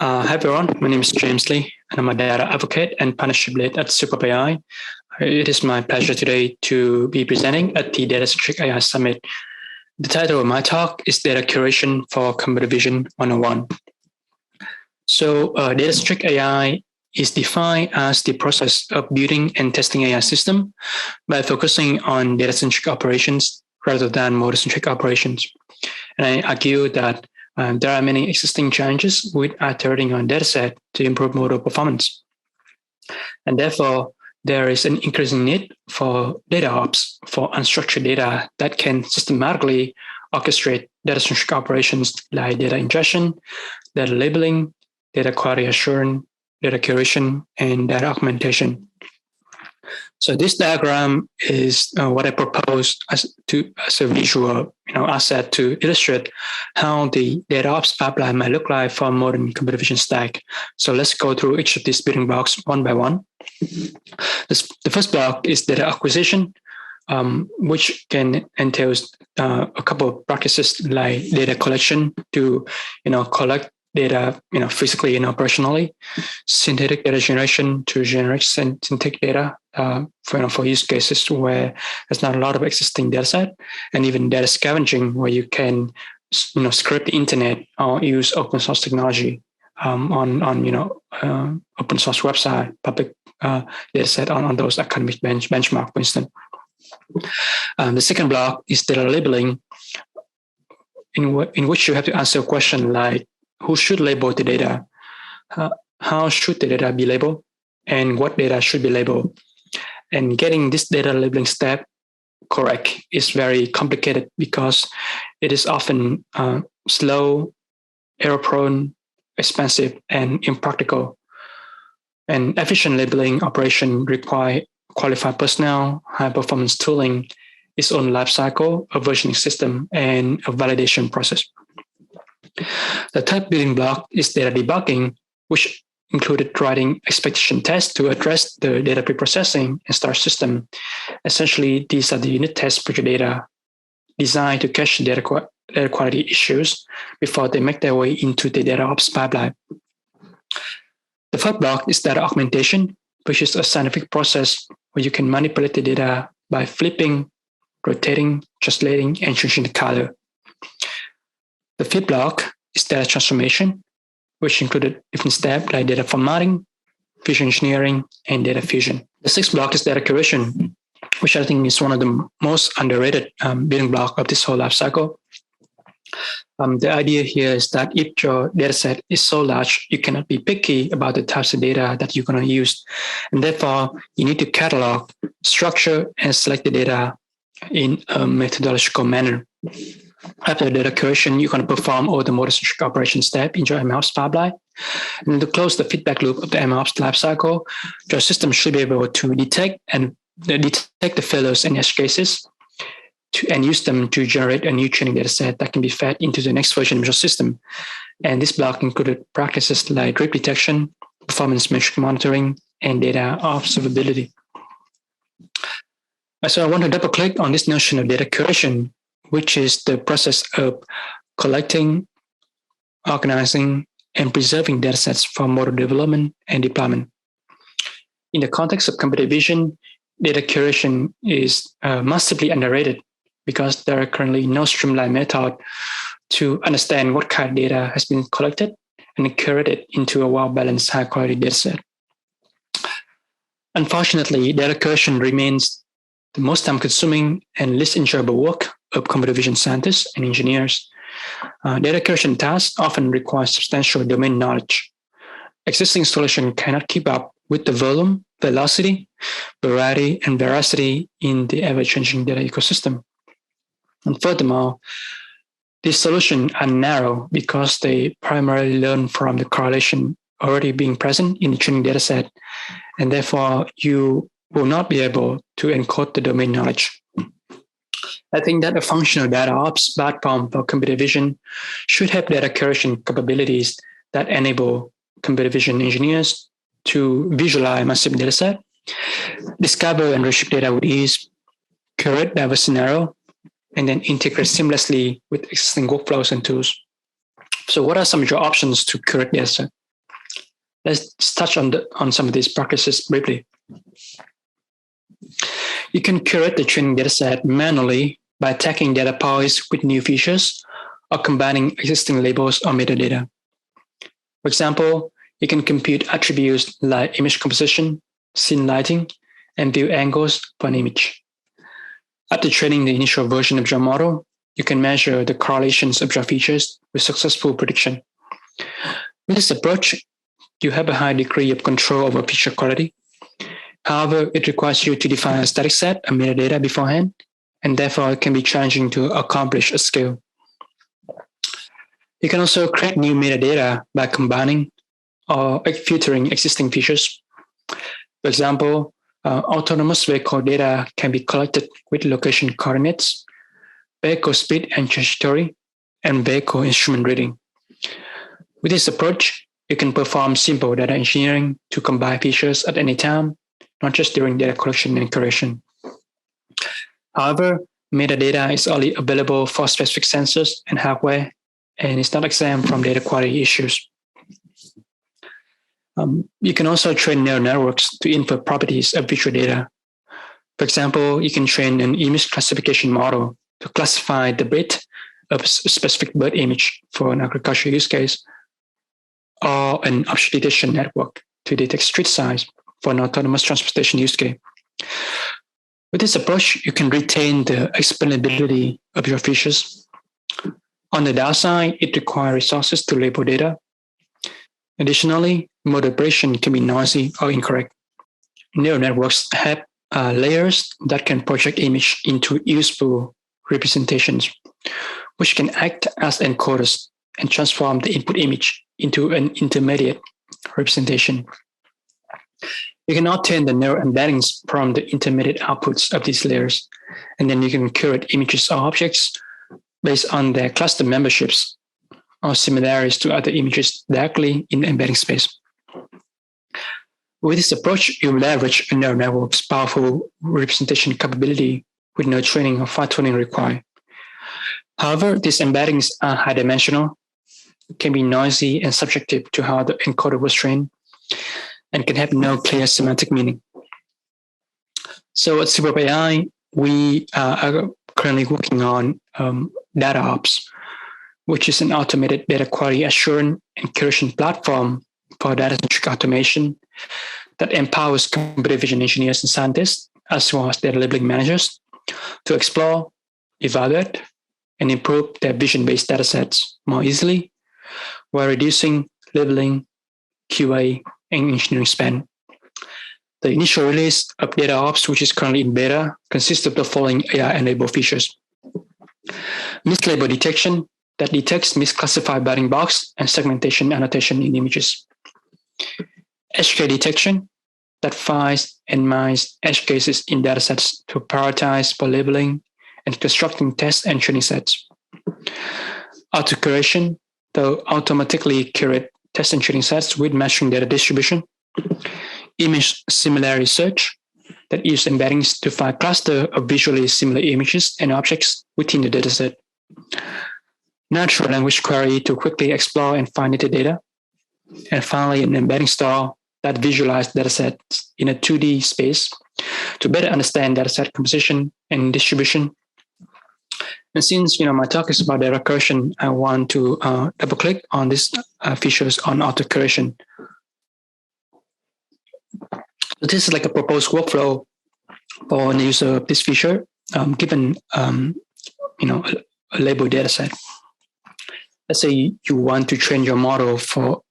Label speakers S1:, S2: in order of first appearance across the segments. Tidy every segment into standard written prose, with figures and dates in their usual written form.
S1: Hi everyone, my name is James Lee, and I'm a data advocate and partnership lead at Superb AI. It is my pleasure today to be presenting at the Data-Centric AI Summit. The title of my talk is Data Curation for Computer Vision 101. So Data-Centric AI is defined as the process of building and testing AI system by focusing on data-centric operations rather than model-centric operations. And I argue that there are many existing challenges with iterating on dataset to improve model performance. And therefore, there is an increasing need for data ops for unstructured data that can systematically orchestrate data-centric operations like data ingestion, data labeling, data quality assurance, data curation, and data augmentation. So this diagram is what I propose as a visual asset to illustrate how the data ops pipeline might look like for a modern computer vision stack. So let's go through each of these building blocks one by one. The first block is data acquisition, which can entail a couple of practices like data collection to collect data physically and operationally, synthetic data generation to generate synthetic data for use cases where there's not a lot of existing data set, and even data scavenging where you can scrape the internet or use open source technology on open source website, public data set on those academic benchmark, for instance. The second block is data labeling, in which you have to answer a question like, who should label the data? How should the data be labeled? And what data should be labeled? And getting this data labeling step correct is very complicated because it is often slow, error-prone, expensive, and impractical. And efficient labeling operation require qualified personnel, high-performance tooling, its own lifecycle, a versioning system, and a validation process. The third building block is data debugging, which included writing expectation tests to address the data preprocessing and start system. Essentially, these are the unit tests for your data designed to catch data quality issues before they make their way into the data ops pipeline. The fourth block is data augmentation, which is a scientific process where you can manipulate the data by flipping, rotating, translating, and changing the color. The fifth block is data transformation, which included different steps like data formatting, visual engineering, and data fusion. The sixth block is data curation, which I think is one of the most underrated building block of this whole life cycle. The idea here is that if your data set is so large, you cannot be picky about the types of data that you're going to use. And therefore, you need to catalog, structure, and select the data in a methodological manner. After data curation, you're going to perform all the model-centric operation step in your MLOps pipeline. And to close the feedback loop of the MLOps lifecycle, your system should be able to detect the failures and edge cases and use them to generate a new training data set that can be fed into the next version of your system. And this block included practices like drift detection, performance metric monitoring, and data observability. So I want to double click on this notion of data curation, which is the process of collecting, organizing, and preserving datasets for model development and deployment. In the context of computer vision, data curation is massively underrated because there are currently no streamlined method to understand what kind of data has been collected and curated into a well-balanced, high-quality dataset. Unfortunately, data curation remains the most time-consuming and least enjoyable work of computer vision scientists and engineers. Data curation tasks often require substantial domain knowledge. Existing solutions cannot keep up with the volume, velocity, variety, and veracity in the ever-changing data ecosystem. And furthermore, these solutions are narrow because they primarily learn from the correlation already being present in the training dataset, and therefore you will not be able to encode the domain knowledge. I think that a functional data ops platform for computer vision should have data curation capabilities that enable computer vision engineers to visualize massive dataset, discover and retrieve data with ease, curate diverse scenario, and then integrate seamlessly with existing workflows and tools. So what are some of your options to curate dataset? Let's touch on some of these practices briefly. You can curate the training dataset manually by tagging data points with new features or combining existing labels or metadata. For example, you can compute attributes like image composition, scene lighting, and view angles for an image. After training the initial version of your model, you can measure the correlations of your features with successful prediction. With this approach, you have a high degree of control over feature quality. However, it requires you to define a static set of metadata beforehand, and therefore it can be challenging to accomplish at scale. You can also create new metadata by combining or filtering existing features. For example, autonomous vehicle data can be collected with location coordinates, vehicle speed and trajectory, and vehicle instrument reading. With this approach, you can perform simple data engineering to combine features at any time, not just during data collection and curation. However, metadata is only available for specific sensors and hardware, and is not exempt from data quality issues. You can also train neural networks to infer properties of visual data. For example, you can train an image classification model to classify the breadth of a specific bird image for an agricultural use case, or an object detection network to detect street signs for an autonomous transportation use case. With this approach, you can retain the explainability of your features. On the downside, it requires resources to label data. Additionally, model operation can be noisy or incorrect. Neural networks have layers that can project image into useful representations, which can act as encoders and transform the input image into an intermediate representation. You can obtain the neural embeddings from the intermediate outputs of these layers, and then you can curate images or objects based on their cluster memberships or similarities to other images directly in the embedding space. With this approach, you leverage a neural network's powerful representation capability with no training or fine-tuning required. However, these embeddings are high-dimensional, can be noisy and subjective to how the encoder was trained, and can have no clear semantic meaning. So at SuperAI, we are currently working on DataOps, which is an automated data quality assurance and curation platform for data-centric automation that empowers computer vision engineers and scientists, as well as data labeling managers, to explore, evaluate, and improve their vision-based datasets more easily, while reducing labeling, QA, and engineering spend. The initial release of DataOps, which is currently in beta, consists of the following AI-enabled features: mislabel detection that detects misclassified bounding box and segmentation annotation in images; HK detection that finds and mines edge cases in datasets to prioritize for labeling and constructing test and training sets; auto-curation to automatically curate test and training sets with matching data distribution; image similarity search that uses embeddings to find cluster of visually similar images and objects within the dataset; natural language query to quickly explore and find metadata; and finally, an embedding store that visualizes datasets in a 2D space to better understand dataset composition and distribution. And since my talk is about data curation, I want to double click on these features on auto curation. So this is like a proposed workflow for the use of this feature, given a labeled dataset. Let's say you want to train your model for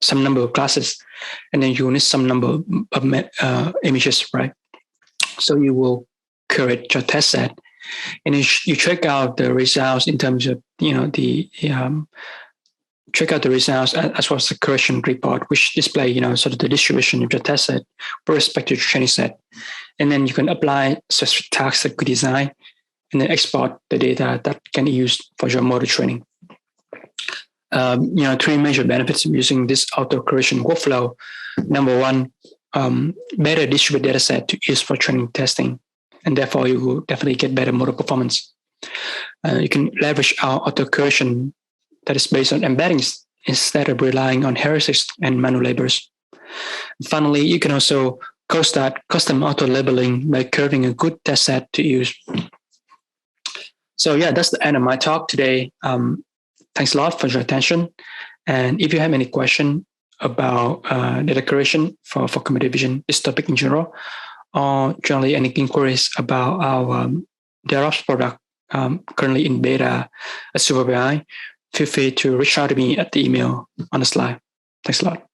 S1: some number of classes, and then you need some number of images, right? So you will curate your test set, and you check out the results in terms of check out the results as well as the curation report, which display sort of the distribution of your test set with respect to your training set, and then you can apply specific tasks that could design, and then export the data that can be used for your model training. Three major benefits of using this auto curation workflow. Number one, better distributed data set to use for training testing, and therefore you will definitely get better model performance. You can leverage our auto curation that is based on embeddings instead of relying on heuristics and manual labels. Finally, you can also start custom auto-labeling by creating a good test set to use. So yeah, that's the end of my talk today. Thanks a lot for your attention. And if you have any question about data curation for computer vision, this topic in general, or generally any inquiries about our DevOps product currently in beta at SuperAI, feel free to reach out to me at the email on the slide. Thanks a lot.